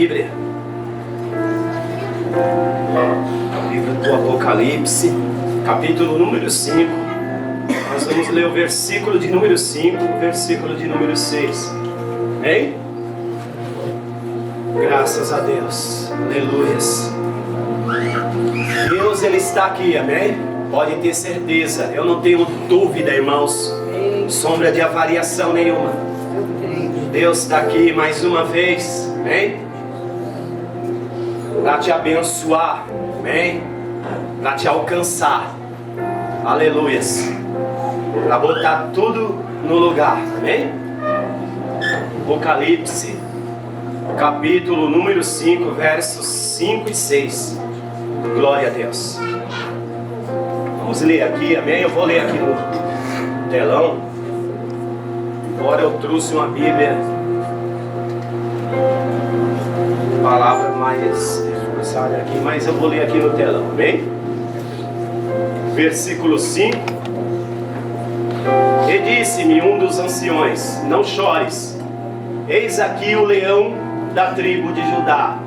Bíblia. Livro do Apocalipse, capítulo número 5. Nós vamos ler o versículo de número 5, o versículo de número 6. Amém? Graças a Deus. Aleluias. Deus, Ele está aqui, amém? Pode ter certeza. Eu não tenho dúvida, irmãos. Sombra de avariação nenhuma. Deus está aqui mais uma vez, amém? Para te abençoar, amém? Para te alcançar, aleluias. Para botar tudo no lugar, amém? Apocalipse, capítulo número 5, versos 5 e 6. Glória a Deus. Vamos ler aqui, amém? Eu vou ler aqui no telão. Agora eu trouxe uma Bíblia, palavra mais reforçada aqui, mas eu vou ler aqui no telão, amém? Versículo 5. E disse-me um dos anciões: não chores, eis aqui o leão da tribo de Judá,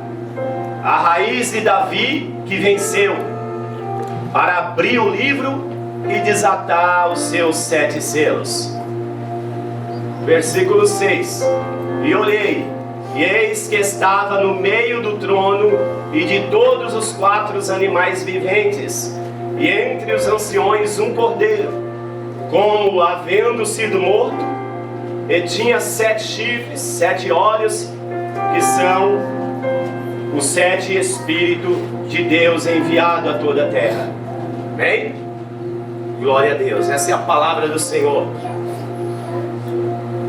a raiz de Davi que venceu, para abrir o livro e desatar os seus 7 selos. Versículo 6. E olhei, e eis que estava no meio do trono e de todos os 4 animais viventes, e entre os anciões um cordeiro, como havendo sido morto, e tinha 7 chifres, 7 olhos, que são os 7 Espíritos de Deus enviado a toda a terra. Amém? Glória a Deus. Essa é a palavra do Senhor.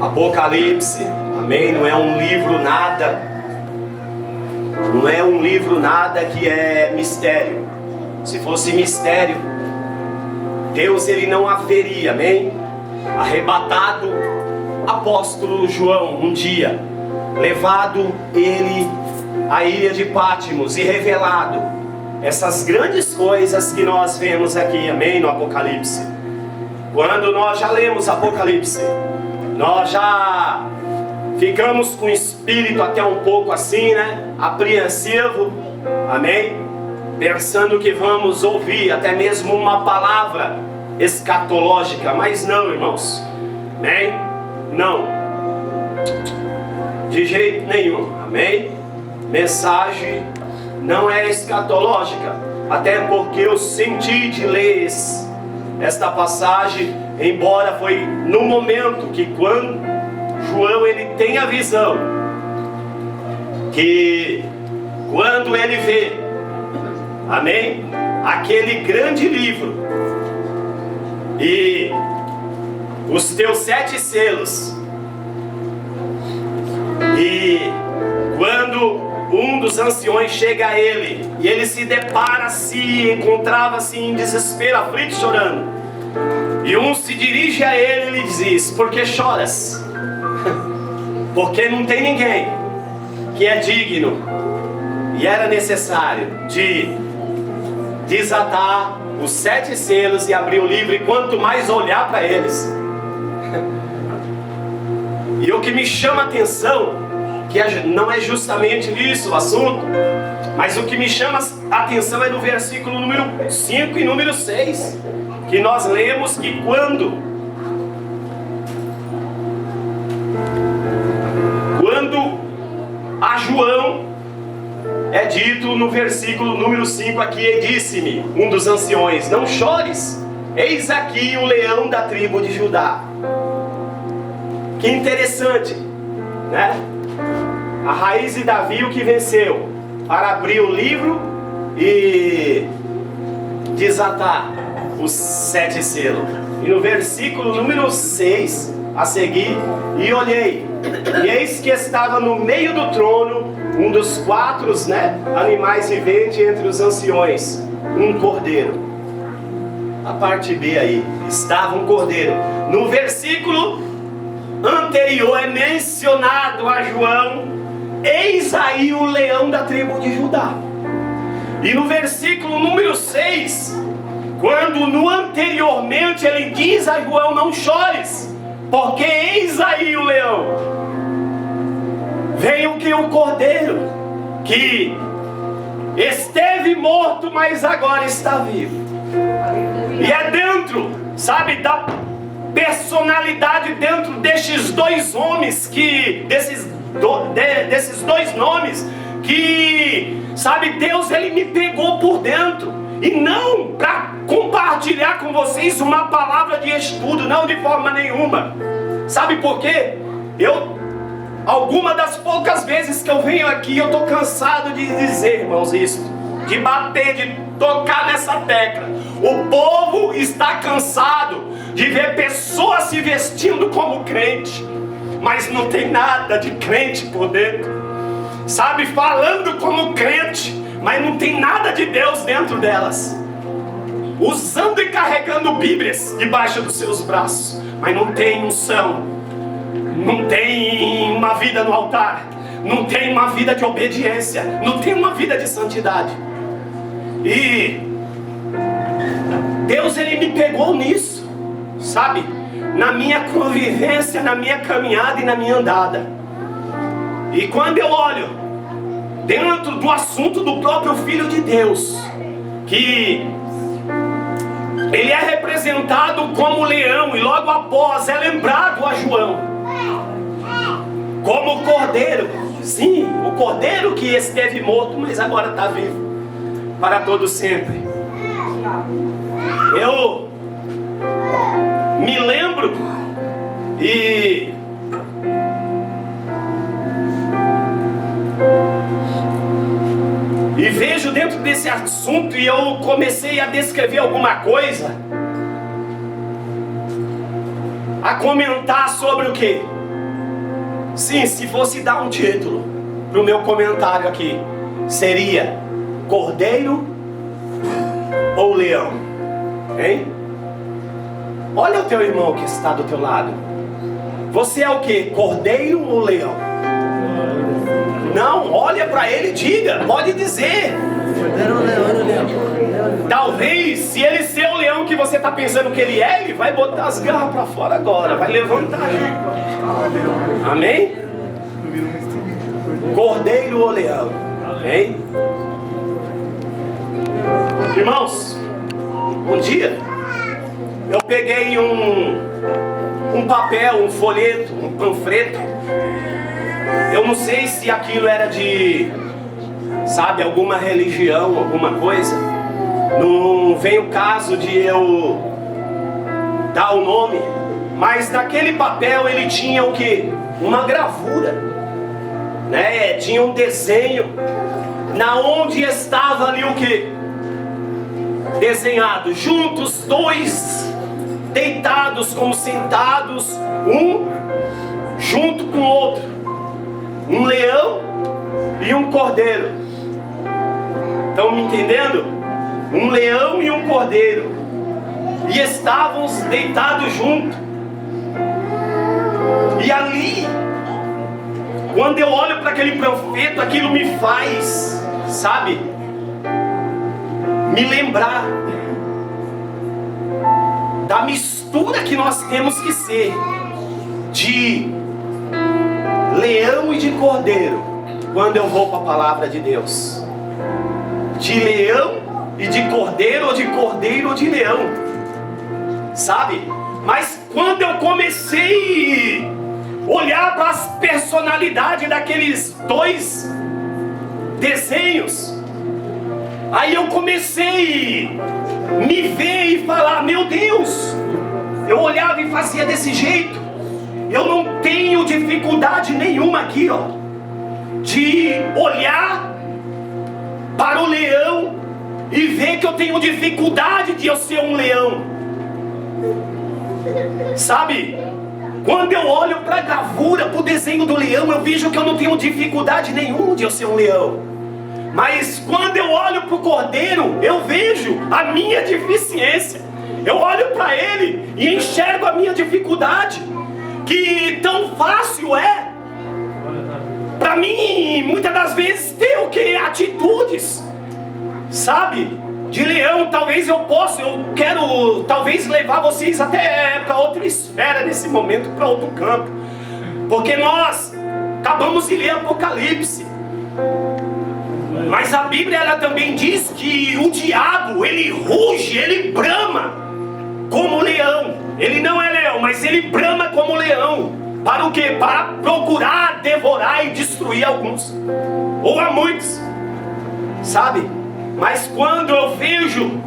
Apocalipse, amém? Não é um livro nada. Não é um livro nada que é mistério. Se fosse mistério, Deus ele não haveria, amém? Arrebatado apóstolo João um dia, levado ele à ilha de Patmos e revelado essas grandes coisas que nós vemos aqui, amém? No Apocalipse. Quando nós já lemos Apocalipse, nós já ficamos com o espírito até um pouco assim, né? Apreensivo, amém? Pensando que vamos ouvir até mesmo uma palavra escatológica, mas não, irmãos, amém? Não, de jeito nenhum, amém? Mensagem não é escatológica, até porque eu senti de ler esta passagem, embora foi no momento que quando João ele tem a visão, que quando ele vê, amém, aquele grande livro e os teus 7 selos, e quando um dos anciões chega a ele e ele se depara, se encontrava-se em desespero, aflito, chorando, e um se dirige a ele e lhe diz: por que choras? Porque não tem ninguém que é digno, e era necessário de desatar os 7 selos e abrir o livro, e quanto mais olhar para eles. E o que me chama a atenção, que não é justamente isso o assunto, mas o que me chama a atenção é no versículo número 5 e número 6, que nós lemos que quando a João é dito no versículo número 5 aqui: e disse-me um dos anciões: não chores, eis aqui o leão da tribo de Judá. Que interessante, né? A raiz de Davi, o que venceu, para abrir o livro e desatar os 7 selos. E no versículo número 6 a seguir: e olhei, e eis que estava no meio do trono um dos 4, né, animais viventes entre os anciões, um cordeiro. A parte B aí, estava um cordeiro. No versículo anterior é mencionado a João: eis aí o leão da tribo de Judá. E no versículo número 6, quando no anteriormente ele diz a João: não chores, porque eis aí o leão, veio que o cordeiro, que esteve morto, mas agora está vivo. E é dentro, sabe, da personalidade dentro destes dois homens desses dois nomes que, sabe, Deus ele me pegou por dentro, e não para compartilhar com vocês uma palavra de estudo, não de forma nenhuma. Sabe por quê? Alguma das poucas vezes que eu venho aqui, eu estou cansado de dizer, irmãos, isso, de bater, de tocar nessa tecla. O povo está cansado de ver pessoas se vestindo como crente, mas não tem nada de crente por dentro. Sabe, falando como crente, mas não tem nada de Deus dentro delas. Usando e carregando Bíblias debaixo dos seus braços, mas não tem unção, não tem uma vida no altar, não tem uma vida de obediência, não tem uma vida de santidade. E Deus ele me pegou nisso, sabe, na minha convivência, na minha caminhada e na minha andada. E quando eu olho dentro do assunto do próprio Filho de Deus, que ele é representado como leão, e logo após é lembrado a João como o cordeiro. Sim, o cordeiro que esteve morto, mas agora está vivo para todo sempre. Eu me lembro e vejo dentro desse assunto, e eu comecei a descrever alguma coisa, a comentar sobre o que? Sim, se fosse dar um título para o meu comentário aqui, seria Cordeiro ou Leão? Hein? Olha o teu irmão que está do teu lado. Você é o que? Cordeiro ou leão? Não, olha para ele e diga, pode dizer. Talvez, se ele ser o leão que você está pensando que ele é, ele vai botar as garras para fora agora, vai levantar. Amém? Cordeiro ou leão? Amém? Irmãos, um dia eu peguei um papel, um folheto, um panfleto. Eu não sei se aquilo era de, sabe, alguma religião, alguma coisa. Não vem o caso de eu dar o nome, mas naquele papel ele tinha o que? Uma gravura, né? Tinha um desenho, na onde estava ali o que? Desenhado, juntos, dois deitados como sentados, um junto com o outro, um leão e um cordeiro. Estão me entendendo? Um leão e um cordeiro, e estavam deitados juntos. E ali, quando eu olho para aquele profeta, aquilo me faz, sabe, me lembrar da mistura que nós temos que ser de leão e de cordeiro quando eu vou para a palavra de Deus. De leão e de cordeiro, ou de cordeiro ou de leão, sabe? Mas quando eu comecei a olhar para as personalidades daqueles dois desenhos, aí eu comecei a me ver e falar, meu Deus, eu olhava e fazia desse jeito. Eu não tenho dificuldade nenhuma aqui, ó, de olhar para o leão e ver que eu tenho dificuldade de eu ser um leão. Sabe? Quando eu olho para a gravura, para o desenho do leão, eu vejo que eu não tenho dificuldade nenhuma de eu ser um leão. Mas quando eu olho para o cordeiro, eu vejo a minha deficiência. Eu olho para ele e enxergo a minha dificuldade. Que tão fácil é para mim, muitas das vezes, ter o que? Atitudes, sabe? De leão. Talvez eu quero talvez levar vocês até para outra esfera nesse momento, para outro campo. Porque nós acabamos de ler Apocalipse. Mas a Bíblia ela também diz que o diabo, ele ruge, ele brama como leão. Ele não é leão, mas ele brama como leão. Para o quê? Para procurar devorar e destruir alguns, ou a muitos, sabe? Mas quando eu vejo,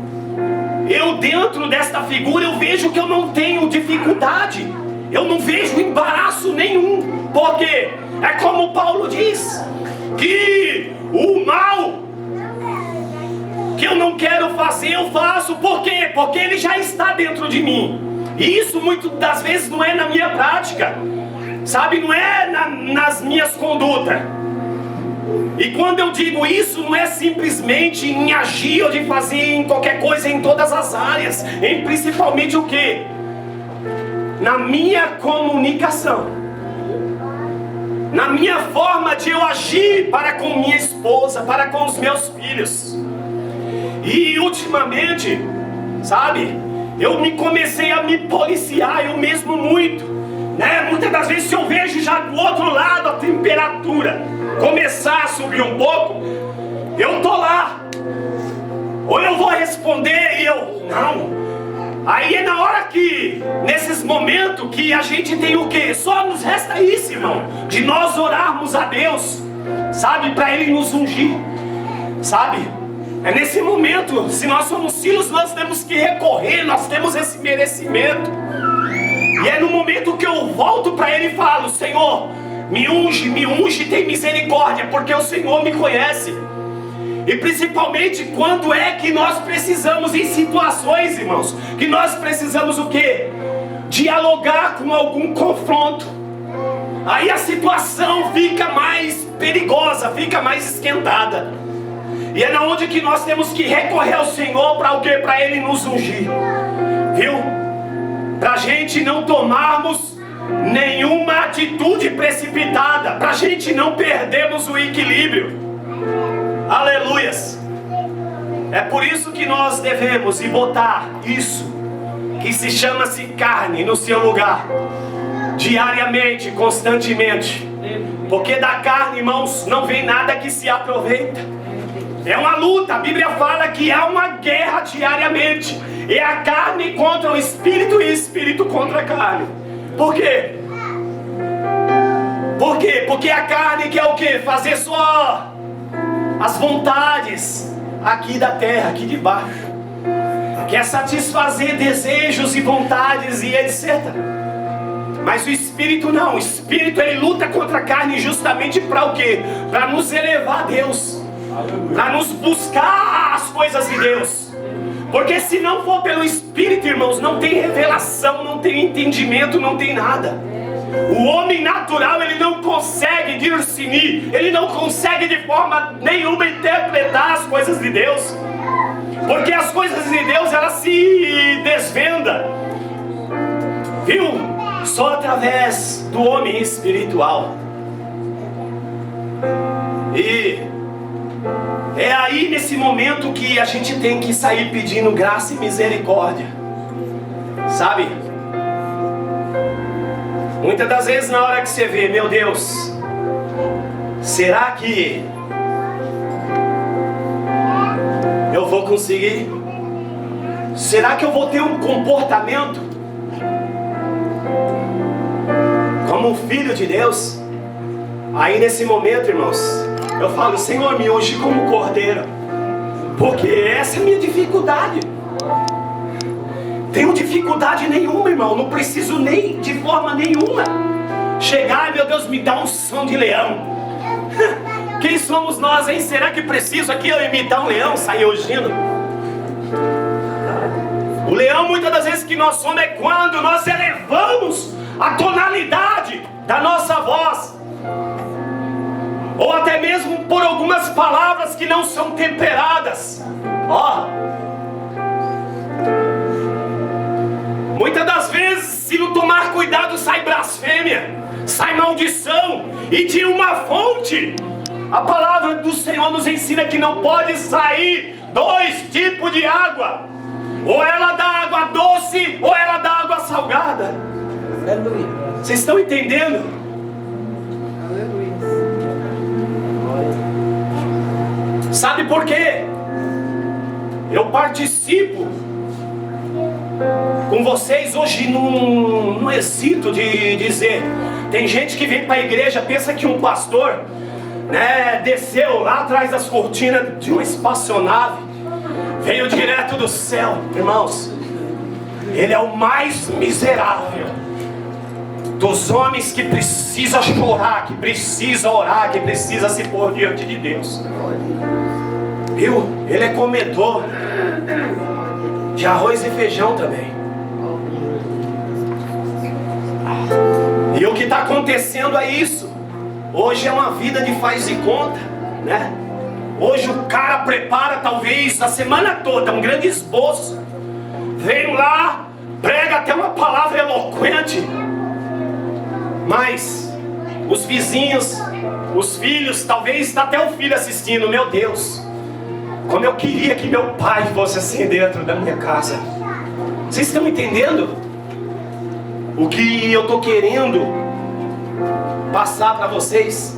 eu dentro desta figura, eu vejo que eu não tenho dificuldade, eu não vejo embaraço nenhum. Porque é como Paulo diz, que o mal que eu não quero fazer, eu faço. Por quê? Porque ele já está dentro de mim. E isso muitas das vezes não é na minha prática, sabe? Não é nas minhas condutas. E quando eu digo isso, não é simplesmente em agir ou de fazer em qualquer coisa em todas as áreas. Em principalmente o quê? Na minha comunicação, na minha forma de eu agir para com minha esposa, para com os meus filhos. E ultimamente, sabe, eu comecei a me policiar eu mesmo muito, né? Muitas das vezes, se eu vejo já do outro lado a temperatura começar a subir um pouco, eu tô lá, ou eu vou responder e eu não. Aí é na hora que, nesses momentos que a gente tem o quê? Só nos resta isso, irmão, de nós orarmos a Deus, sabe, para Ele nos ungir, sabe? É nesse momento, se nós somos filhos, nós temos que recorrer, nós temos esse merecimento. E é no momento que eu volto para Ele e falo: Senhor, me unge, tem misericórdia, porque o Senhor me conhece. E principalmente quando é que nós precisamos, em situações, irmãos, que nós precisamos o quê? Dialogar com algum confronto. Aí a situação fica mais perigosa, fica mais esquentada. E é na onde que nós temos que recorrer ao Senhor para o quê? Para Ele nos ungir, viu? Para a gente não tomarmos nenhuma atitude precipitada, para a gente não perdermos o equilíbrio. Aleluias! É por isso que nós devemos botar isso, que se chama-se carne, no seu lugar, diariamente, constantemente. Porque da carne, irmãos, não vem nada que se aproveita. É uma luta, a Bíblia fala que há uma guerra diariamente. É a carne contra o espírito e o espírito contra a carne. Por quê? Por quê? Porque a carne quer o quê? Fazer só as vontades aqui da terra, aqui de baixo. Quer satisfazer desejos e vontades e etc. Mas o espírito não. O espírito ele luta contra a carne justamente para o quê? Para nos elevar a Deus, para nos buscar as coisas de Deus. Porque se não for pelo Espírito, irmãos, não tem revelação, não tem entendimento, não tem nada. O homem natural, ele não consegue discernir, ele não consegue de forma nenhuma interpretar as coisas de Deus. Porque as coisas de Deus, elas se desvendam, viu? Só através do homem espiritual. E é aí nesse momento que a gente tem que sair pedindo graça e misericórdia, sabe? Muitas das vezes na hora que você vê, meu Deus, será que eu vou conseguir? Será que eu vou ter um comportamento como um filho de Deus? Aí nesse momento, irmãos, eu falo: Senhor, me unge como cordeiro, porque essa é a minha dificuldade. Tenho dificuldade nenhuma, irmão. Não preciso nem de forma nenhuma chegar, meu Deus, me dá um som de leão. Quem somos nós, hein? Será que preciso aqui eu imitar um leão, sair rugindo? O leão, muitas das vezes que nós somos, é quando nós elevamos a tonalidade da nossa voz, ou até mesmo por algumas palavras que não são temperadas. Muitas das vezes, se não tomar cuidado, sai blasfêmia, sai maldição. E de uma fonte, a palavra do Senhor nos ensina que não pode sair dois tipos de água: ou ela dá água doce, ou ela dá água salgada. Aleluia. Vocês estão entendendo? Sabe por quê? Eu participo com vocês hoje, não hesito de dizer. Tem gente que vem para a igreja, pensa que um pastor, né, desceu lá atrás das cortinas de uma espaçonave, veio direto do céu. Irmãos, ele é o mais miserável dos homens que precisa chorar, que precisa orar, que precisa se pôr diante de Deus. Viu? Ele é comedor de arroz e feijão também. E o que está acontecendo é isso. Hoje é uma vida de faz e conta, né? Hoje o cara prepara talvez a semana toda um grande esboço, vem lá, prega até uma palavra eloquente, mas os vizinhos, os filhos, talvez está até o filho assistindo. Meu Deus, como eu queria que meu pai fosse assim dentro da minha casa. Vocês estão entendendo o que eu estou querendo passar para vocês?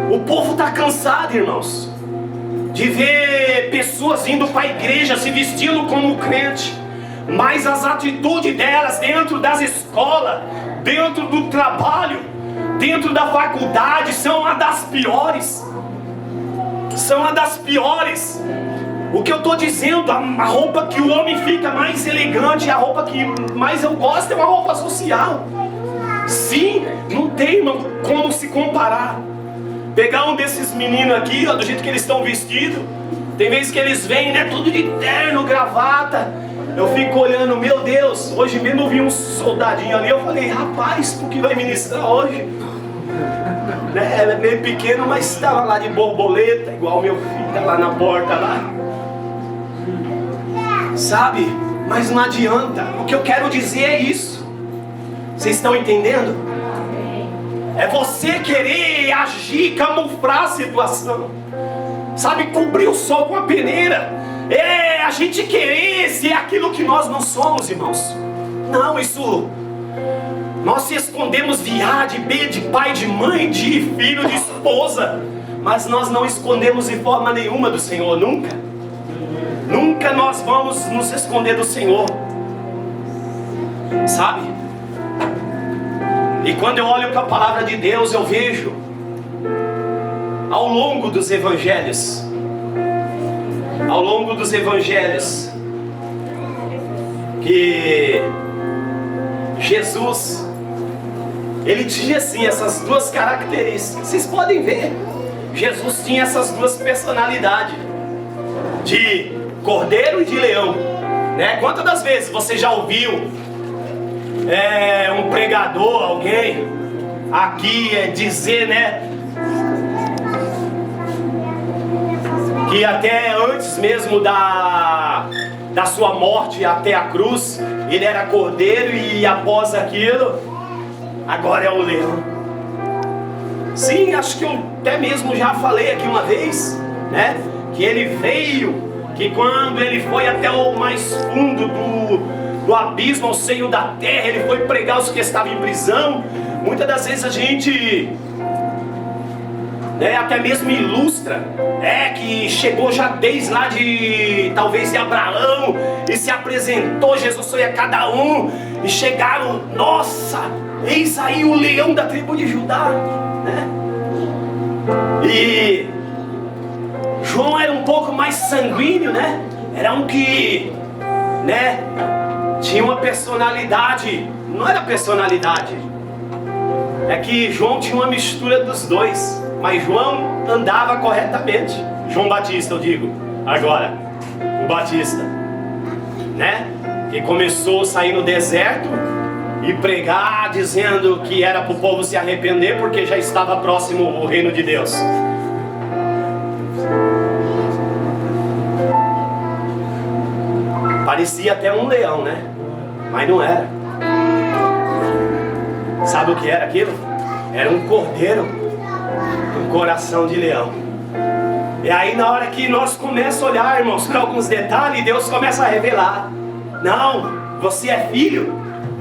O povo está cansado, irmãos, de ver pessoas indo para a igreja se vestindo como crente, mas as atitudes delas dentro das escolas, dentro do trabalho, dentro da faculdade, são uma das piores. São uma das piores. O que eu estou dizendo, a roupa que o homem fica mais elegante, a roupa que mais eu gosto é uma roupa social. Sim, não tem, irmão, como se comparar. Pegar um desses meninos aqui, ó, do jeito que eles estão vestidos, tem vezes que eles vêm, né, tudo de terno, gravata. Eu fico olhando, meu Deus, hoje mesmo eu vi um soldadinho ali, eu falei, rapaz, o que vai ministrar hoje? Né, é meio pequeno, mas estava lá de borboleta, igual meu filho, tá lá na porta lá. Sabe? Mas não adianta. O que eu quero dizer é isso. Vocês estão entendendo? É você querer agir, camuflar a situação. Sabe? Cobrir o sol com a peneira. É a gente querer ser aquilo que nós não somos, irmãos. Não, isso... Nós se escondemos de A, de B, de pai, de mãe, de filho, de esposa. Mas nós não escondemos de forma nenhuma do Senhor, nunca. Nunca nós vamos nos esconder do Senhor. Sabe? E quando eu olho para a palavra de Deus, eu vejo ao longo dos evangelhos, que Jesus, ele tinha assim essas duas características. Vocês podem ver, Jesus tinha essas duas personalidades, de cordeiro e de leão, né? Quantas das vezes você já ouviu um pregador, alguém aqui dizer, né, que até antes mesmo da sua morte até a cruz, ele era cordeiro, e após aquilo, agora é o leão. Sim, acho que eu até mesmo já falei aqui uma vez, né, que ele veio, que quando ele foi até o mais fundo do abismo, ao seio da terra, ele foi pregar os que estavam em prisão. Muitas das vezes a gente, né, até mesmo ilustra, que chegou já desde lá talvez de Abraão, e se apresentou, Jesus foi a cada um, e chegaram, nossa, eis aí o leão da tribo de Judá, né? E João era um pouco mais sanguíneo, né? Era um que, né, tinha uma personalidade. Não era personalidade, é que João tinha uma mistura dos dois. Mas João andava corretamente. João Batista, eu digo agora, o Batista, né, que começou a sair no deserto e pregar, dizendo que era para o povo se arrepender, porque já estava próximo o reino de Deus. Parecia até um leão, né? Mas não era. Sabe o que era aquilo? Era um cordeiro com coração de leão. E aí na hora que nós começamos a olhar, irmãos, para alguns detalhes, Deus começa a revelar. Não, você é filho,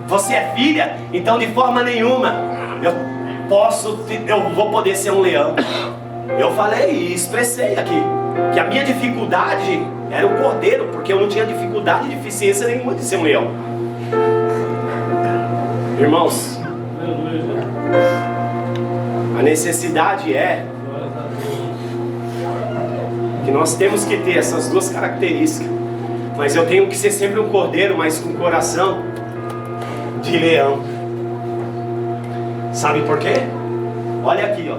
você é filha, então de forma nenhuma eu vou poder ser um leão. Eu falei e expressei aqui que a minha dificuldade era o cordeiro, porque eu não tinha dificuldade e deficiência nenhuma de ser um leão. Irmãos, a necessidade é que nós temos que ter essas duas características. Mas eu tenho que ser sempre um cordeiro, mas com coração de leão. Sabe por quê? Olha aqui, ó,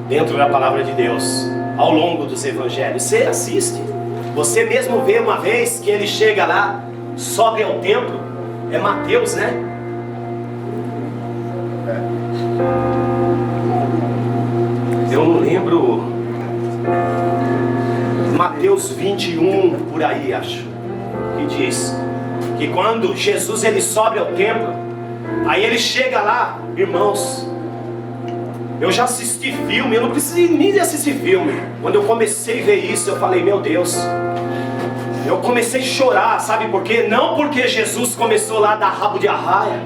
dentro da palavra de Deus, ao longo dos evangelhos, você assiste, você mesmo vê uma vez que ele chega lá, sobe ao templo. É Mateus, né? Eu não lembro. Mateus 21, por aí, acho, que diz que quando Jesus ele sobe ao templo, aí ele chega lá, irmãos. Eu já assisti filme, eu não precisei nem de assistir filme. Quando eu comecei a ver isso, eu falei, meu Deus. Eu comecei a chorar, sabe por quê? Não porque Jesus começou lá a dar rabo de arraia.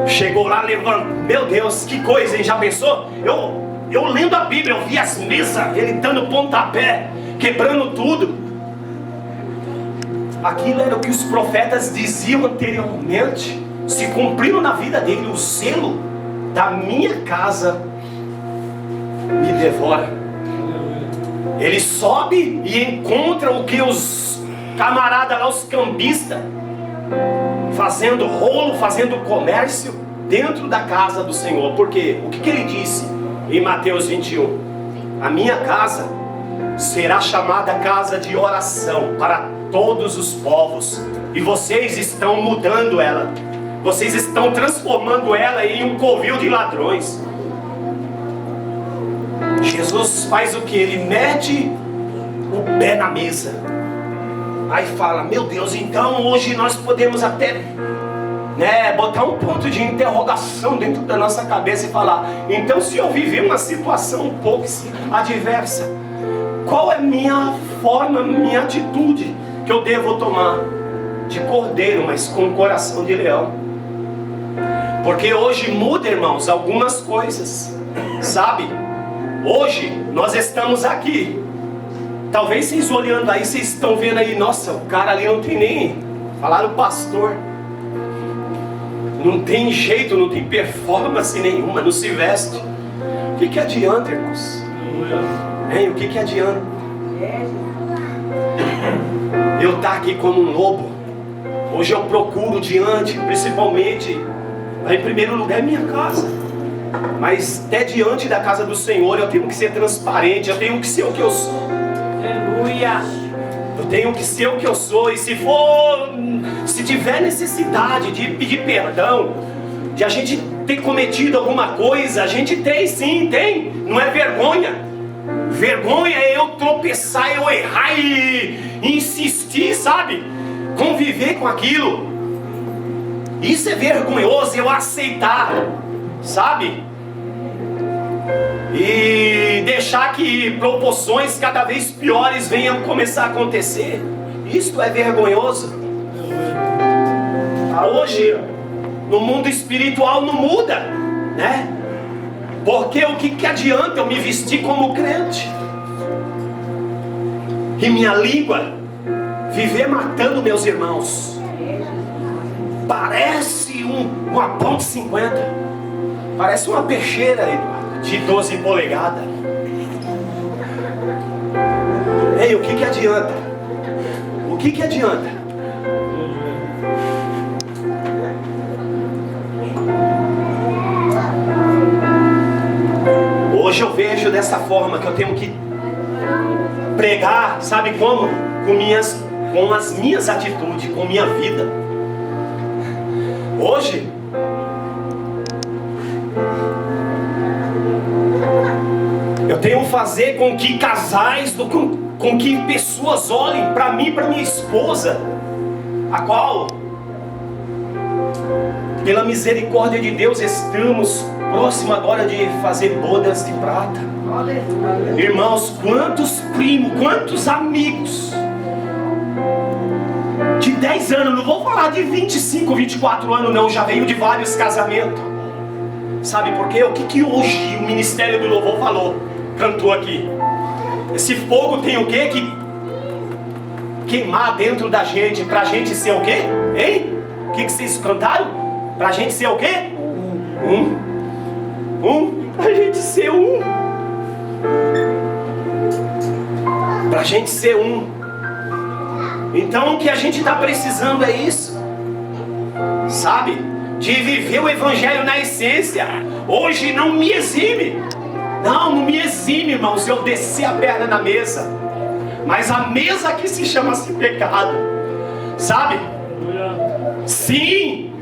Chegou lá, levando, meu Deus, que coisa, hein? Já pensou? Eu lendo a Bíblia, eu vi as mesas, ele dando pontapé, quebrando tudo. Aquilo era o que os profetas diziam anteriormente, se cumpriram na vida dele. O zelo da minha casa me devora. Ele sobe e encontra o que os camaradas lá, os cambistas, fazendo rolo, fazendo comércio dentro da casa do Senhor. Porque o que ele disse em Mateus 21? A minha casa será chamada casa de oração para todos os povos, e vocês estão mudando ela, vocês estão transformando ela em um covil de ladrões. Jesus faz o que? Ele mete o pé na mesa, aí fala, meu Deus, então hoje nós podemos até botar um ponto de interrogação dentro da nossa cabeça e falar, então se eu viver uma situação um pouco adversa, qual é a minha forma, minha atitude que eu devo tomar? De cordeiro, mas com coração de leão. Porque hoje muda, irmãos, algumas coisas, sabe? Hoje nós estamos aqui, talvez vocês olhando aí, vocês estão vendo aí, nossa, o cara ali não tem nem, falaram pastor, não tem jeito, não tem performance nenhuma, não se veste. O que adianta, irmãos? Hein? O que adianta eu estar aqui como um lobo? Hoje eu procuro diante, principalmente, em primeiro lugar, minha casa. Mas até diante da casa do Senhor eu tenho que ser transparente, eu tenho que ser o que eu sou. Aleluia! Eu tenho que ser o que eu sou. E se tiver necessidade de pedir perdão, de a gente ter cometido alguma coisa, a gente tem, sim, tem. Não é vergonha. Vergonha é eu tropeçar, eu errar e insistir, sabe? Conviver com aquilo. Isso é vergonhoso, eu aceitar, sabe? E deixar que proporções cada vez piores venham começar a acontecer. Isto é vergonhoso. Hoje, no mundo espiritual não muda, né? Porque o que adianta eu me vestir como crente? E minha língua viver matando meus irmãos. Parece uma ponte 50. Parece uma peixeira, Eduardo, de 12 polegadas. Ei, o que adianta? O que adianta? Hoje eu vejo dessa forma que eu tenho que pregar, sabe como? Com as minhas atitudes, com minha vida. Hoje eu tenho que fazer com que casais, com que pessoas olhem para mim, para minha esposa, a qual, pela misericórdia de Deus, estamos próximo agora de fazer bodas de prata. Irmãos, quantos primos, quantos amigos de 10 anos, não vou falar de 25, 24 anos não, já veio de vários casamentos, Sabe por quê? O que hoje o Ministério do Louvor falou, cantou aqui? Esse fogo tem o quê? Que queimar dentro da gente, pra gente ser o quê? Hein? O que vocês cantaram? Pra gente ser o quê? Pra gente ser um. Pra gente ser um. Então o que a gente está precisando é isso, sabe? De viver o Evangelho na essência. Hoje não me exime. Não me exime, irmãos, eu descer a perna na mesa. Mas a mesa que se chama-se pecado, sabe? Sim.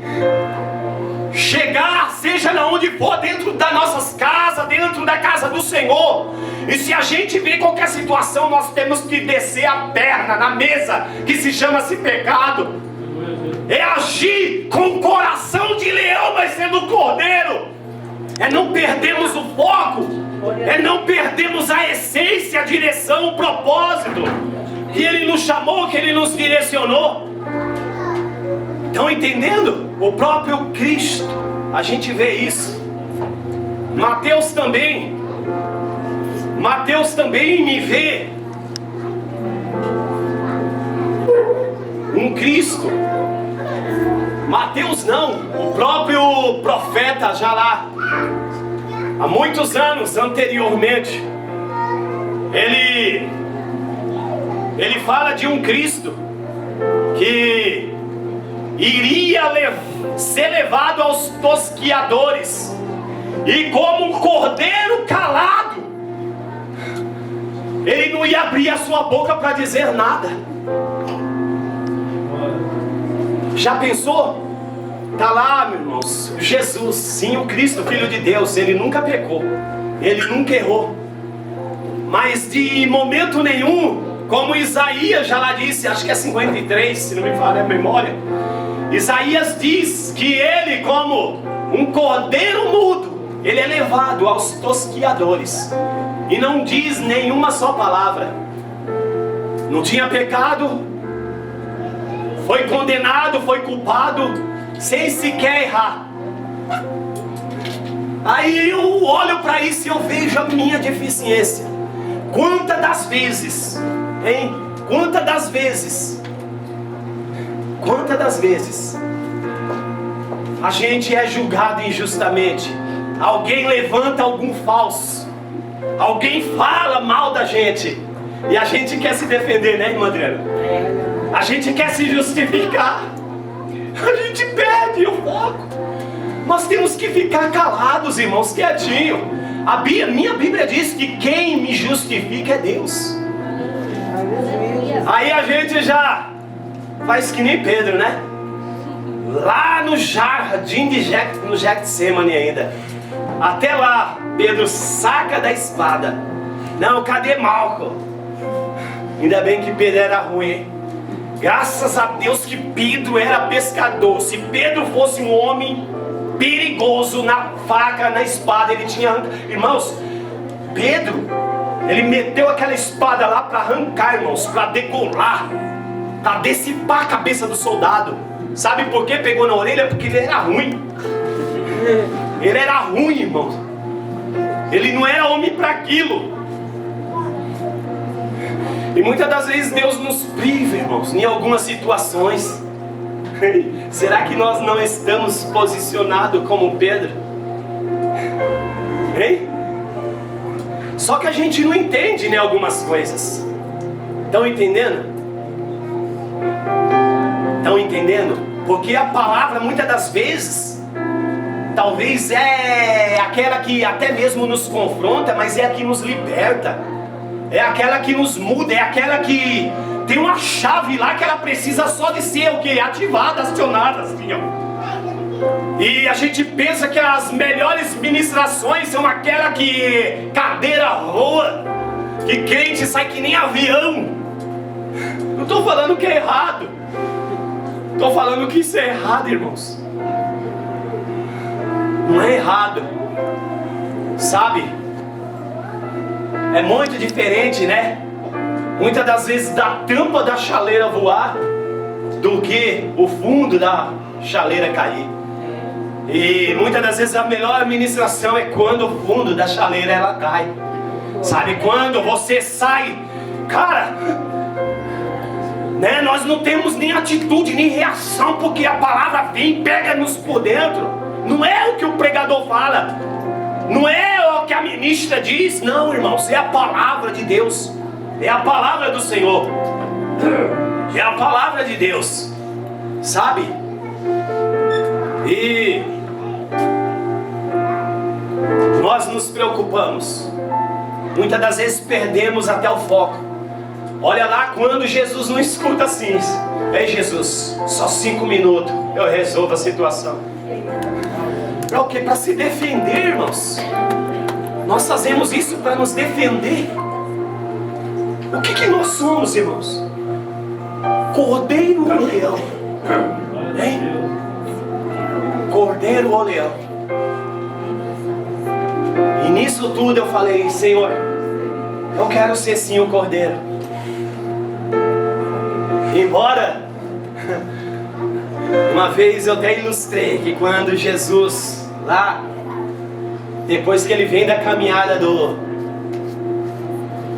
Chegar, seja na onde for, dentro das nossas casas, dentro da casa do Senhor. E se a gente vê qualquer situação, nós temos que descer a perna na mesa que se chama-se pecado. É agir com o coração de leão, mas sendo cordeiro. É não perdermos o foco. É não perdermos a essência, a direção, o propósito que Ele nos chamou, que Ele nos direcionou. Estão entendendo? O próprio Cristo, a gente vê isso. Mateus também me vê um Cristo. Mateus não, o próprio profeta já lá, há muitos anos anteriormente, ele fala de um Cristo que iria ser levado aos tosquiadores, e como um cordeiro calado, ele não ia abrir a sua boca para dizer nada. Já pensou? Está lá, meus irmãos, Jesus, sim, o Cristo, Filho de Deus. Ele nunca pecou, ele nunca errou, mas de momento nenhum, como Isaías já lá disse, acho que é 53, se não me falha a memória, Isaías diz que ele, como um cordeiro mudo, ele é levado aos tosquiadores e não diz nenhuma só palavra. Não tinha pecado, foi condenado, foi culpado, sem sequer errar. Aí eu olho para isso e eu vejo a minha deficiência. Quantas das vezes, hein? Quantas das vezes a gente é julgado injustamente? Alguém levanta algum falso, alguém fala mal da gente, e a gente quer se defender, né, irmã Adriana? A gente quer se justificar, a gente perde o foco. Nós temos que ficar calados, irmãos, quietinho. Minha Bíblia diz que quem me justifica é Deus. Aí a gente já faz que nem Pedro, né? Lá no jardim no Getsemane ainda. Até lá, Pedro saca da espada. Não, cadê Malco? Ainda bem que Pedro era ruim. Graças a Deus que Pedro era pescador. Se Pedro fosse um homem perigoso, na faca, na espada, ele tinha... Irmãos, Pedro, ele meteu aquela espada lá para arrancar, irmãos, para degolar, para dissipar a cabeça do soldado. Sabe por que pegou na orelha? Porque ele era ruim. Ele era ruim, irmãos. Ele não era homem para aquilo. E muitas das vezes Deus nos priva, irmãos, em algumas situações. Será que nós não estamos posicionados como Pedro? Hein? Só que a gente não entende, né, algumas coisas. Estão entendendo? Estão entendendo? Porque a palavra muitas das vezes talvez é aquela que até mesmo nos confronta, mas é a que nos liberta. É aquela que nos muda, é aquela que tem uma chave lá que ela precisa só de ser o que? Ativada, acionada, assim, ó. E a gente pensa que as melhores ministrações são aquela que cadeira roa, que crente sai que nem avião. Não estou falando que é errado, estou falando que isso é errado, irmãos. Não é errado, sabe? É muito diferente, né? Muitas das vezes da tampa da chaleira voar do que o fundo da chaleira cair. E muitas das vezes a melhor administração é quando o fundo da chaleira ela cai. Sabe, quando você sai, cara, né, nós não temos nem atitude, nem reação, porque a palavra vem e pega-nos por dentro. Não é o que o pregador fala, não é o que a ministra diz, não, irmãos, é a palavra de Deus, é a palavra do Senhor, é a palavra de Deus, sabe? E nós nos preocupamos, muitas das vezes perdemos até o foco. Olha lá quando Jesus não escuta assim: ei Jesus, só 5 minutos eu resolvo a situação. Para o quê? Para se defender, irmãos. Nós fazemos isso para nos defender. O que nós somos, irmãos? Cordeiro ou leão? Hein? Cordeiro ou leão? E nisso tudo eu falei: Senhor, eu quero ser sim o cordeiro. Embora uma vez eu até ilustrei que quando Jesus lá, depois que ele vem da caminhada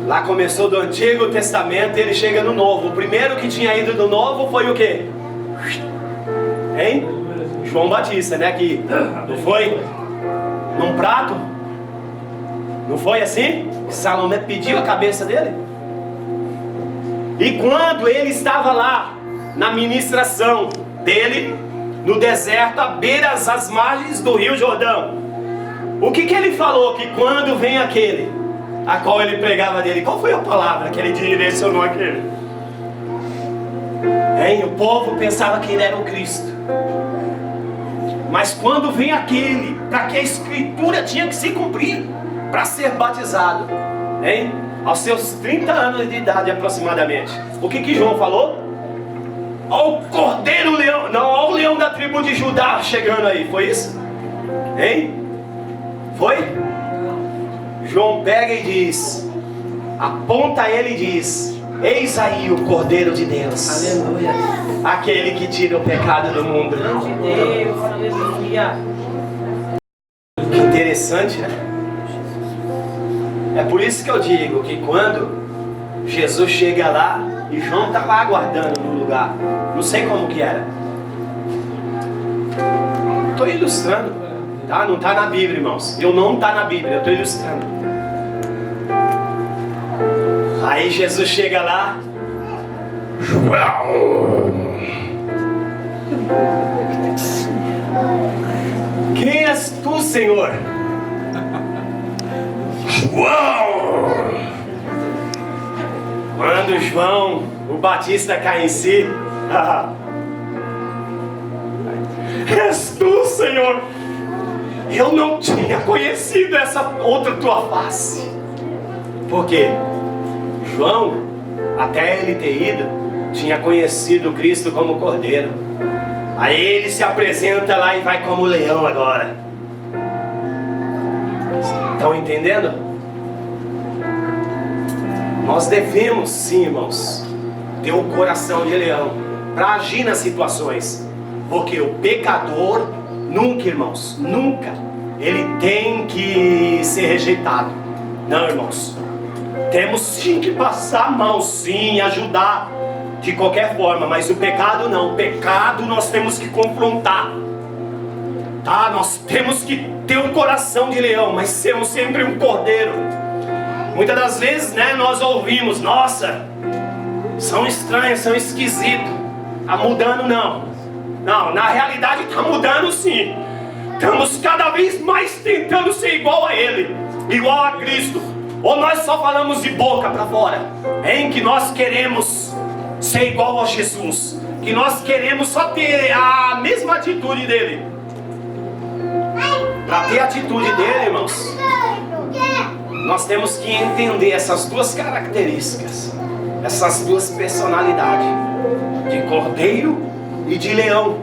lá começou do Antigo Testamento, ele chega no Novo. O primeiro que tinha ido do Novo foi o quê? Hein? João Batista, né? Que não foi num prato? Não foi assim? Salomé pediu a cabeça dele. E quando ele estava lá na ministração dele, no deserto, à beira das margens do Rio Jordão, o que ele falou? Que quando vem aquele a qual ele pregava dele, qual foi a palavra que ele direcionou aquele? Hein? O povo pensava que ele era o Cristo. Mas quando vem aquele, para que a escritura tinha que se cumprir, para ser batizado, hein? Aos seus 30 anos de idade aproximadamente, o que João falou? Ao cordeiro leão, não, ao leão da tribo de Judá chegando aí, foi isso? Hein? Foi? João pega e diz, aponta ele e diz: eis aí o Cordeiro de Deus. Aleluia. Aquele que tira o pecado do mundo. De Deus, aleluia. Que interessante, né? É por isso que eu digo que quando Jesus chega lá e João está lá aguardando no lugar, não sei como que era. Estou ilustrando, tá? Não está na Bíblia, irmãos. Eu não está na Bíblia, eu estou ilustrando. Aí Jesus chega lá, João, quem és tu, Senhor? João! Quando João, o Batista, cai em si, és tu, Senhor? Eu não tinha conhecido essa outra tua face. Por quê? João, até ele ter ido, tinha conhecido Cristo como Cordeiro. Aí ele se apresenta lá e vai como leão agora. Estão entendendo? Nós devemos sim, irmãos, ter um coração de leão para agir nas situações. Porque o pecador nunca, irmãos, nunca, ele tem que ser rejeitado. Não, irmãos. Temos sim que passar a mão, sim, ajudar de qualquer forma, mas o pecado não. O pecado nós temos que confrontar, tá? Nós temos que ter um coração de leão, mas sermos sempre um cordeiro. Muitas das vezes, né, nós ouvimos: nossa, são estranhos, são esquisitos, tá mudando. Não, na realidade está mudando sim. Estamos cada vez mais tentando ser igual a Ele, igual a Cristo. Ou nós só falamos de boca para fora, em que nós queremos ser igual a Jesus, que nós queremos só ter a mesma atitude dele. Para ter a atitude dele, irmãos, nós temos que entender essas duas características, essas duas personalidades, de cordeiro e de leão.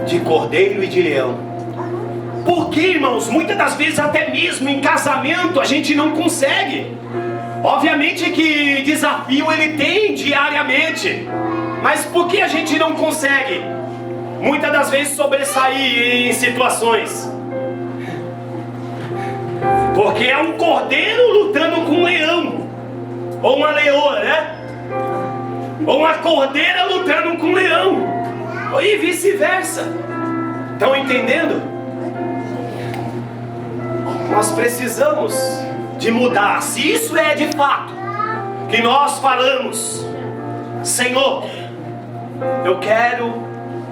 De cordeiro e de leão. Porque, irmãos, muitas das vezes até mesmo em casamento a gente não consegue. Obviamente que desafio ele tem diariamente, mas por que a gente não consegue? muitas das vezes sobressair em situações. Porque é um cordeiro lutando com um leão, ou uma leoa, né? Ou uma cordeira lutando com um leão, e vice-versa. Estão entendendo? Nós precisamos de mudar. Se isso é de fato que nós falamos, Senhor, eu quero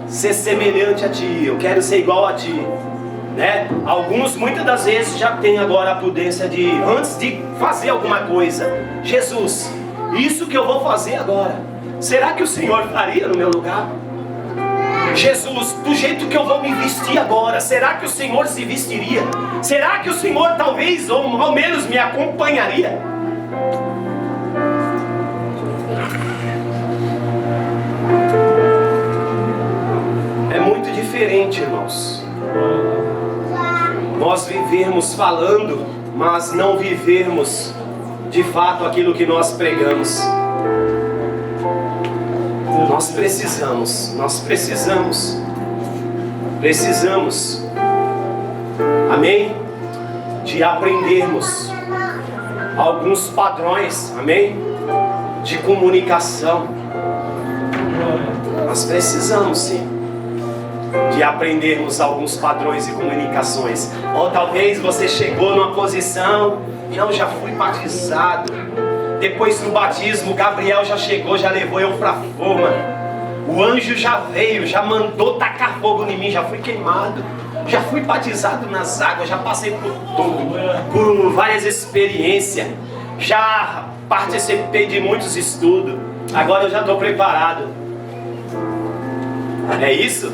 ser semelhante a Ti, eu quero ser igual a Ti, né? Alguns muitas das vezes já têm agora a prudência de, antes de fazer alguma coisa, Jesus, isso que eu vou fazer agora, será que o Senhor faria no meu lugar? Jesus, do jeito que eu vou me vestir agora, será que o Senhor se vestiria? Será que o Senhor talvez, ou ao menos me acompanharia? É muito diferente, irmãos, nós vivermos falando, mas não vivermos de fato aquilo que nós pregamos. Nós precisamos, amém? De aprendermos alguns padrões, amém? De comunicação. Nós precisamos sim de aprendermos alguns padrões de comunicações. Ou talvez você chegou numa posição, não, já fui batizado. Depois do batismo, Gabriel já chegou, já levou eu para forma. O anjo já veio, já mandou tacar fogo em mim, já fui queimado. Já fui batizado nas águas, já passei por tudo, por várias experiências. Já participei de muitos estudos. Agora eu já estou preparado. É isso?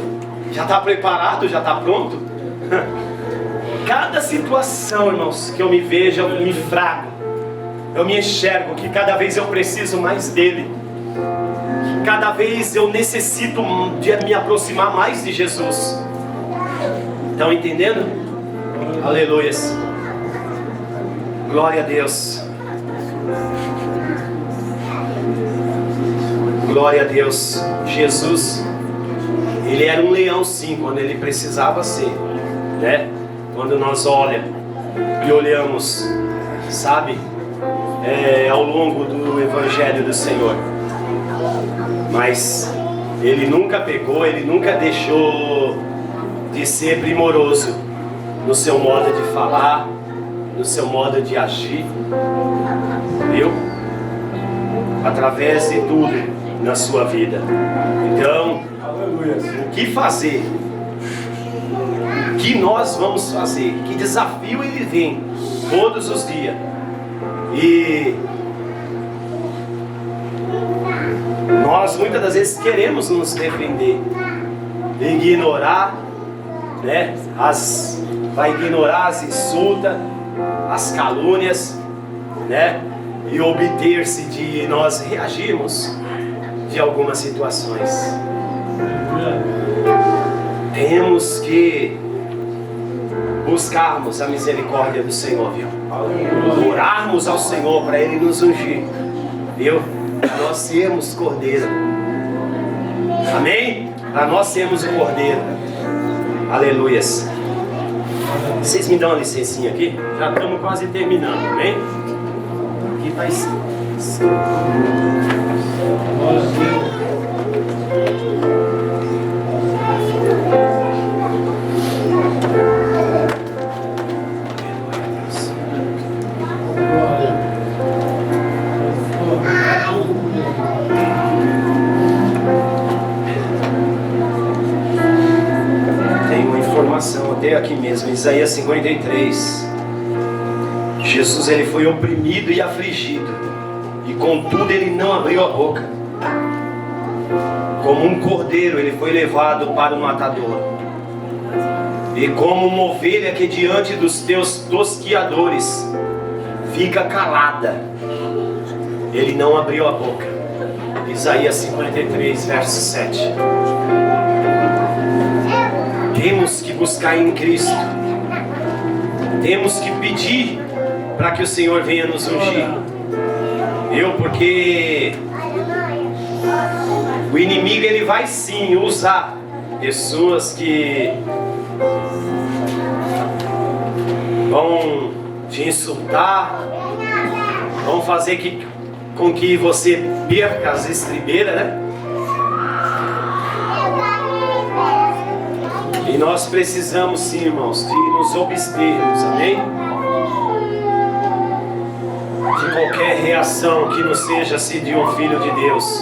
Já está preparado? Já está pronto? Cada situação, irmãos, que eu me vejo, eu me frago. Eu me enxergo que cada vez eu preciso mais dele. Cada vez eu necessito de me aproximar mais de Jesus. Estão entendendo? Aleluias. Glória a Deus. Glória a Deus. Jesus, ele era um leão sim, quando ele precisava ser, né? Quando nós olhamos, sabe? Ao longo do Evangelho do Senhor. Mas ele nunca pecou, ele nunca deixou de ser primoroso no seu modo de falar, no seu modo de agir, viu? Através de tudo na sua vida. Então, o que fazer? O que nós vamos fazer? Que desafio ele vem todos os dias. E nós muitas das vezes queremos nos defender, ignorar, né? Vai ignorar as insultas, as calúnias, né? E obter-se de nós reagirmos de algumas situações. Temos que buscarmos a misericórdia do Senhor, viu? Orarmos ao Senhor para Ele nos ungir, viu? Para nós sermos cordeiro. Amém? Para nós sermos o cordeiro. Aleluias. Vocês me dão uma licencinha aqui? Já estamos quase terminando, amém? Aqui está escrito. Até aqui mesmo, Isaías 53. Jesus, ele foi oprimido e afligido, e contudo ele não abriu a boca. Como um cordeiro ele foi levado para o matador, e como uma ovelha que diante dos teus tosquiadores fica calada, ele não abriu a boca. Isaías 53, verso 7. Temos que buscar em Cristo. Temos que pedir para que o Senhor venha nos ungir. Porque o inimigo ele vai sim usar pessoas que vão te insultar, vão fazer com que você perca as estribeiras, né? E nós precisamos sim, irmãos, de nos abstermos, amém? De qualquer reação que não seja se de um filho de Deus.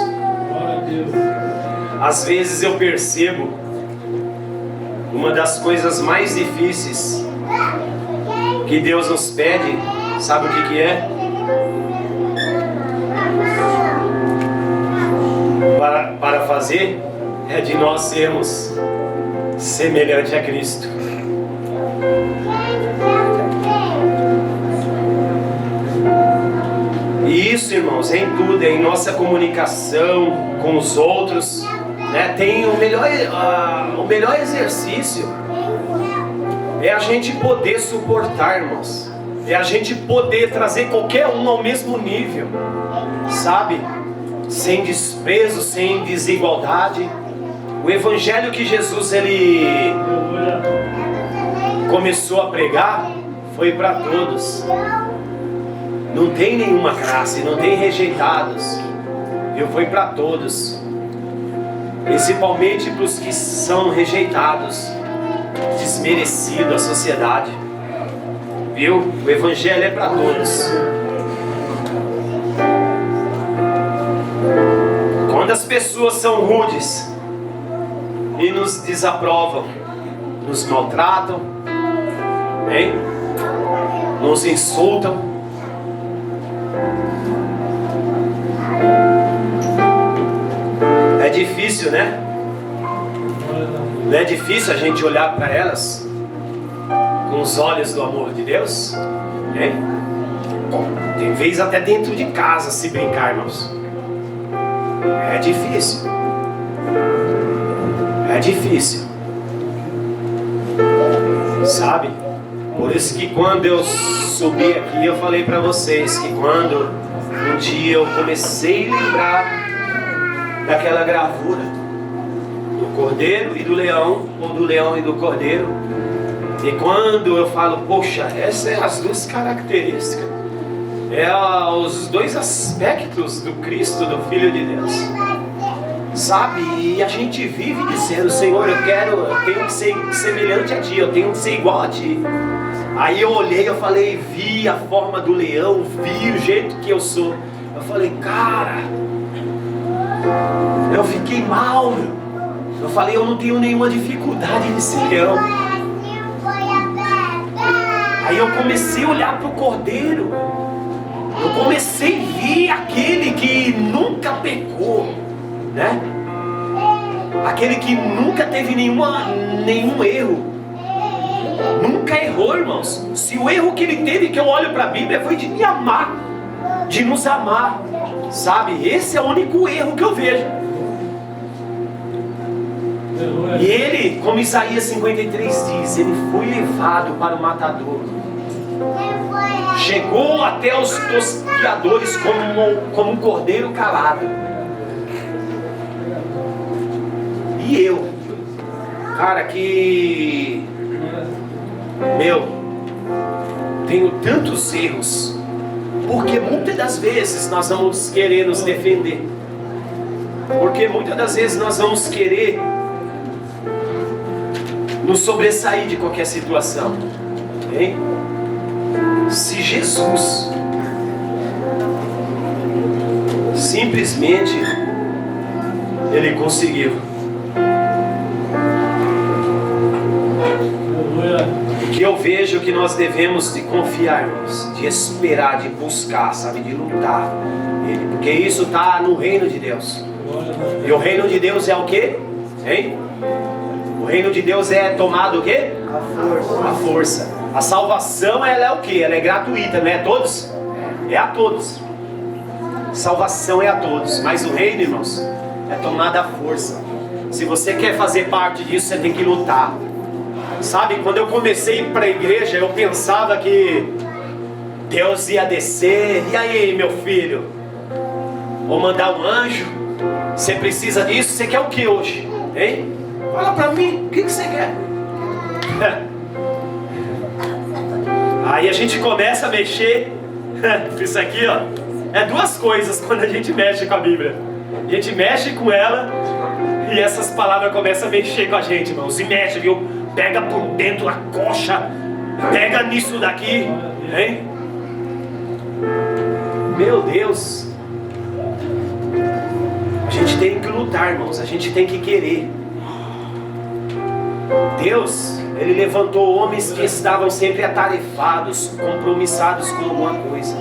Às vezes eu percebo uma das coisas mais difíceis que Deus nos pede, sabe o que é? Para fazer, é de nós sermos semelhante a Cristo. E isso, irmãos, é em tudo, é em nossa comunicação com os outros, né? Tem o melhor exercício é a gente poder suportar, irmãos. É a gente poder trazer qualquer um ao mesmo nível, sabe? Sem desprezo, sem desigualdade. O evangelho que Jesus ele começou a pregar foi para todos. Não tem nenhuma classe, não tem rejeitados. Foi para todos. Principalmente para os que são rejeitados, desmerecidos da sociedade. Viu? O evangelho é para todos. Quando as pessoas são rudes e nos desaprovam, nos maltratam, hein? Nos insultam, é difícil, né? Não é difícil a gente olhar para elas com os olhos do amor de Deus, hein? Tem vez até dentro de casa se brincar, irmãos. É difícil. É difícil. Sabe? Por isso que quando eu subi aqui, eu falei para vocês que quando um dia eu comecei a lembrar daquela gravura do cordeiro e do leão, ou do leão e do cordeiro, e quando eu falo, poxa, essas são as duas características, os dois aspectos do Cristo, do Filho de Deus, sabe? E a gente vive dizendo, Senhor, eu tenho que ser semelhante a Ti, eu tenho que ser igual a Ti. Aí eu olhei, eu falei, vi a forma do leão, vi o jeito que eu sou. Eu falei, cara, eu fiquei mal. Eu falei, eu não tenho nenhuma dificuldade de ser leão. Aí eu comecei a olhar para o cordeiro. Eu comecei a ver aquele que nunca pecou, né? Aquele que nunca teve nenhum erro. Nunca errou, irmãos. Se o erro que ele teve, que eu olho para a Bíblia, foi de me amar, de nos amar, sabe? Esse é o único erro que eu vejo. E ele, como Isaías 53 diz, ele foi levado para o matador. Chegou até os tosquiadores como um cordeiro calado. E eu, cara, que tenho tantos erros, porque muitas das vezes nós vamos querer nos defender, porque muitas das vezes nós vamos querer nos sobressair de qualquer situação, hein? Se Jesus simplesmente ele conseguiu, que eu vejo que nós devemos de confiar, irmãos, de esperar, de buscar, sabe, de lutar, porque isso está no reino de Deus. E o reino de Deus é o quê? Hein? O reino de Deus é tomado o quê? A força. A salvação, ela é o quê? Ela é gratuita, não é a todos? É a todos. Salvação é a todos, mas o reino, irmãos, é tomada à força. Se você quer fazer parte disso, você tem que lutar. Sabe, quando eu comecei a ir para a igreja, eu pensava que Deus ia descer. E aí, meu filho? Vou mandar um anjo? Você precisa disso? Você quer o que hoje? Hein? Fala para mim, o que você quer? Aí a gente começa a mexer. Isso aqui, ó, é duas coisas quando a gente mexe com a Bíblia. A gente mexe com ela e essas palavras começam a mexer com a gente, irmãos. E mexe, viu? Pega por dentro a coxa, pega nisso daqui, hein? Meu Deus. A gente tem que lutar, irmãos. A gente tem que querer. Deus, Ele levantou homens que estavam sempre atarefados, compromissados com alguma coisa.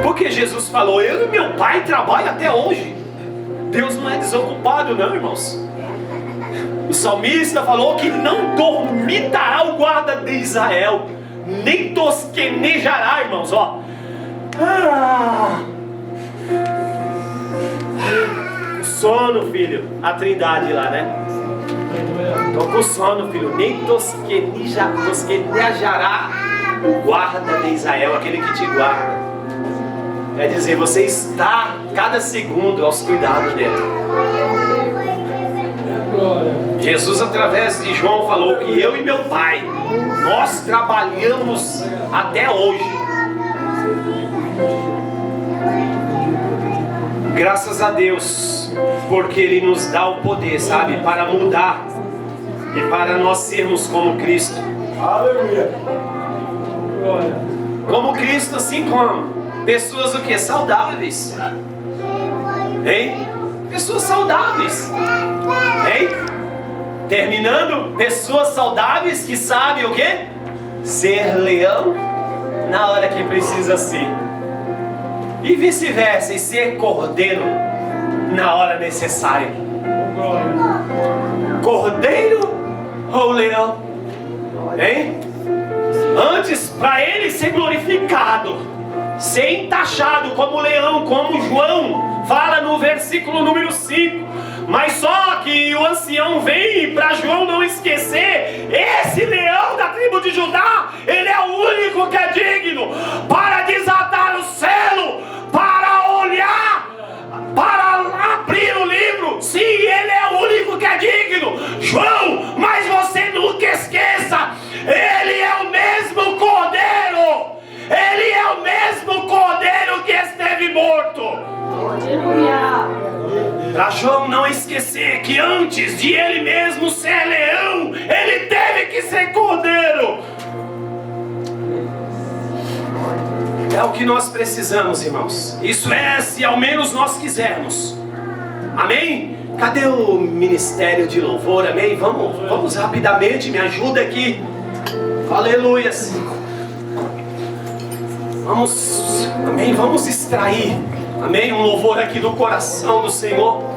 Porque Jesus falou, eu e meu pai trabalham até hoje. Deus não é desocupado não, irmãos. O salmista falou que não dormitará o guarda de Israel, nem tosquenejará, irmãos, ó. Sono, filho. A trindade lá, né? Tô com sono, filho. Nem tosquenejará o guarda de Israel, aquele que te guarda. Quer dizer, você está cada segundo aos cuidados dele. Jesus, através de João, falou que eu e meu pai, nós trabalhamos até hoje. Graças a Deus, porque Ele nos dá o poder, sabe, para mudar e para nós sermos como Cristo. Aleluia. Como Cristo, assim como pessoas o que? Saudáveis. Hein? Pessoas saudáveis. Hein? Terminando, pessoas saudáveis que sabem o que? Ser leão na hora que precisa ser. E vice-versa, e ser cordeiro na hora necessária. Cordeiro ou leão? Hein? Antes, para ele ser glorificado, ser entaxado como leão, como João fala no versículo número 5. Mas só que o ancião vem para João não esquecer, esse leão da tribo de Judá, ele é o único que é digno para desatar o selo, para olhar, para abrir o livro. Sim, ele é o único que é digno, João, mas você nunca esqueça, ele é o mesmo cordeiro, ele é o mesmo cordeiro que esteve morto. Aleluia. Para João não esquecer que antes de ele mesmo ser leão, ele teve que ser cordeiro. É o que nós precisamos, irmãos. Isso é, se ao menos nós quisermos. Amém? Cadê o ministério de louvor? Amém? Vamos rapidamente, me ajuda aqui. Aleluia. Vamos, amém? Vamos extrair, amém? Um louvor aqui do coração do Senhor.